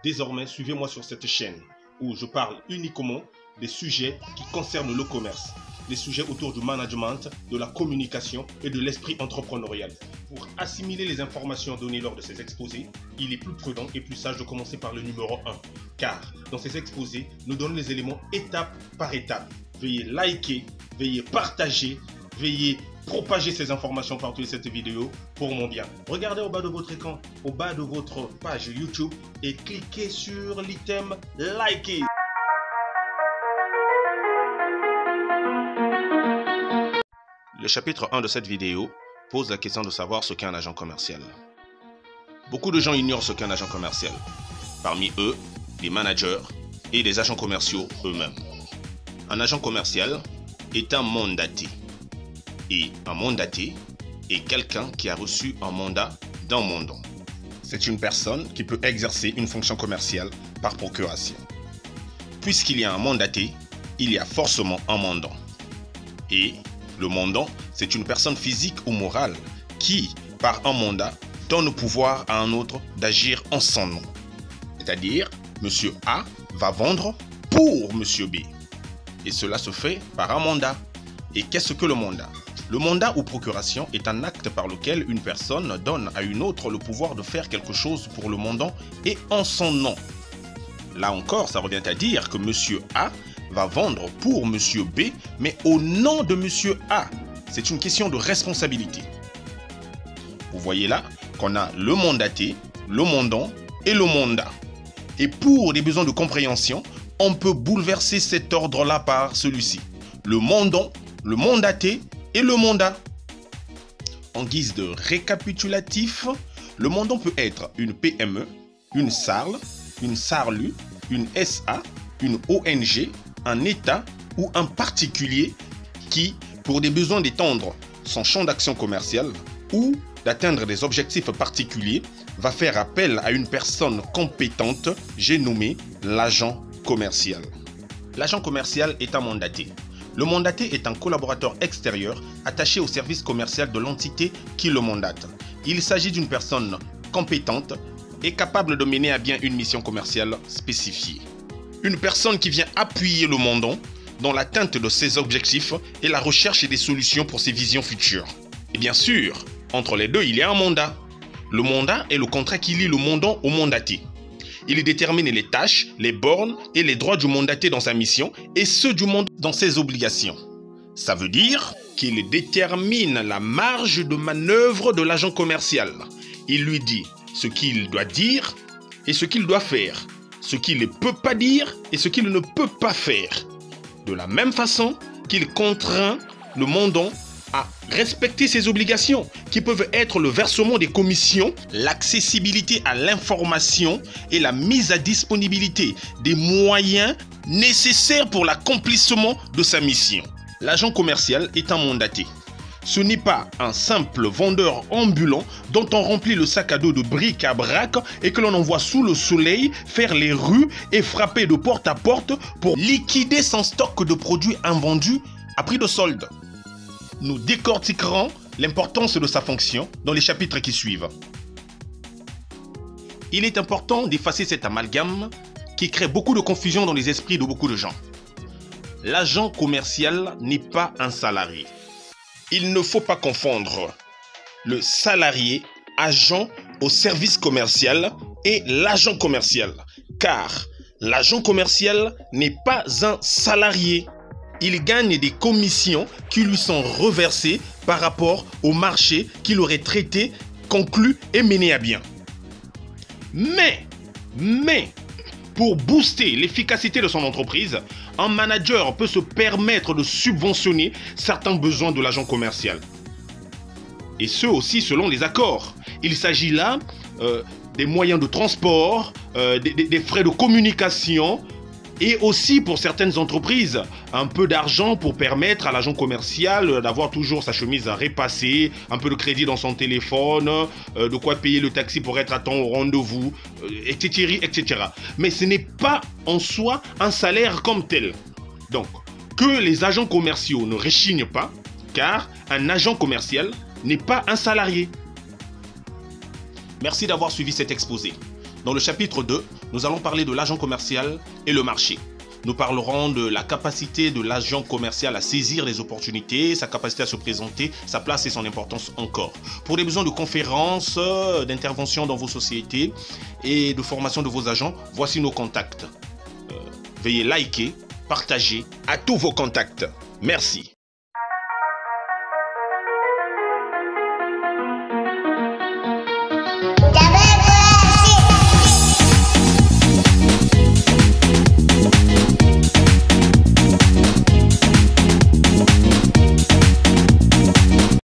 Désormais, suivez-moi sur cette chaîne où je parle uniquement des sujets qui concernent le commerce, les sujets autour du management, de la communication et de l'esprit entrepreneurial. Pour assimiler les informations données lors de ces exposés, il est plus prudent et plus sage de commencer par le numéro 1, car dans ces exposés, nous donnons les éléments étape par étape. Veuillez liker, veuillez partager, veuillez propager ces informations partout de cette vidéo pour mon bien. Regardez au bas de votre écran, au bas de votre page YouTube et cliquez sur l'item liker. Le chapitre 1 de cette vidéo pose la question de savoir ce qu'est un agent commercial. Beaucoup de gens ignorent ce qu'est un agent commercial. Parmi eux, des managers et des agents commerciaux eux-mêmes. Un agent commercial est un mandaté. Et un mandaté est quelqu'un qui a reçu un mandat d'un mandant. C'est une personne qui peut exercer une fonction commerciale par procuration. Puisqu'il y a un mandaté, il y a forcément un mandant. Et le mandant, c'est une personne physique ou morale qui, par un mandat, donne le pouvoir à un autre d'agir en son nom. C'est-à-dire, M. A va vendre pour M. B. Et cela se fait par un mandat. Et qu'est-ce que le mandat ? Le mandat ou procuration est un acte par lequel une personne donne à une autre le pouvoir de faire quelque chose pour le mandant et en son nom. Là encore, ça revient à dire que M. A va vendre pour M. B, mais au nom de M. A. C'est une question de responsabilité. Vous voyez là qu'on a le mandaté, le mandant et le mandat. Et pour des besoins de compréhension, on peut bouleverser cet ordre-là par celui-ci. Le mandant, le mandaté et le mandat. En guise de récapitulatif, le mandant peut être une PME, une SARL, une SARLU, une SA, une ONG, un État ou un particulier qui, pour des besoins d'étendre son champ d'action commerciale ou d'atteindre des objectifs particuliers, va faire appel à une personne compétente, j'ai nommé l'agent commercial. L'agent commercial est un mandaté. Le mandaté est un collaborateur extérieur attaché au service commercial de l'entité qui le mandate. Il s'agit d'une personne compétente et capable de mener à bien une mission commerciale spécifiée. Une personne qui vient appuyer le mandant dans l'atteinte de ses objectifs et la recherche des solutions pour ses visions futures. Et bien sûr, entre les deux, il y a un mandat. Le mandat est le contrat qui lie le mandant au mandaté. Il détermine les tâches, les bornes et les droits du mandaté dans sa mission et ceux du mandant dans ses obligations. Ça veut dire qu'il détermine la marge de manœuvre de l'agent commercial. Il lui dit ce qu'il doit dire et ce qu'il doit faire, ce qu'il ne peut pas dire et ce qu'il ne peut pas faire. De la même façon qu'il contraint le mandant à respecter ses obligations, qui peuvent être le versement des commissions, l'accessibilité à l'information et la mise à disponibilité des moyens nécessaires pour l'accomplissement de sa mission. L'agent commercial est un mandaté. Ce n'est pas un simple vendeur ambulant dont on remplit le sac à dos de bric-à-brac et que l'on envoie sous le soleil faire les rues et frapper de porte à porte pour liquider son stock de produits invendus à prix de solde. Nous décortiquerons l'importance de sa fonction dans les chapitres qui suivent. Il est important d'effacer cet amalgame qui crée beaucoup de confusion dans les esprits de beaucoup de gens. L'agent commercial n'est pas un salarié. Il ne faut pas confondre le salarié, agent au service commercial et l'agent commercial. Car l'agent commercial n'est pas un salarié. Il gagne des commissions qui lui sont reversées par rapport au marché qu'il aurait traité, conclu et mené à bien. Mais, pour booster l'efficacité de son entreprise, un manager peut se permettre de subventionner certains besoins de l'agent commercial. Et ce aussi selon les accords. Il s'agit là des moyens de transport, des frais de communication et aussi pour certaines entreprises, un peu d'argent pour permettre à l'agent commercial d'avoir toujours sa chemise à repasser, un peu de crédit dans son téléphone, de quoi payer le taxi pour être à temps au rendez-vous, etc., etc. Mais ce n'est pas en soi un salaire comme tel. Donc, que les agents commerciaux ne rechignent pas, car un agent commercial n'est pas un salarié. Merci d'avoir suivi cet exposé. Dans le chapitre 2, nous allons parler de l'agent commercial et le marché. Nous parlerons de la capacité de l'agent commercial à saisir les opportunités, sa capacité à se présenter, sa place et son importance encore. Pour des besoins de conférences, d'intervention dans vos sociétés et de formation de vos agents, voici nos contacts. Veuillez liker, partager à tous vos contacts. Merci.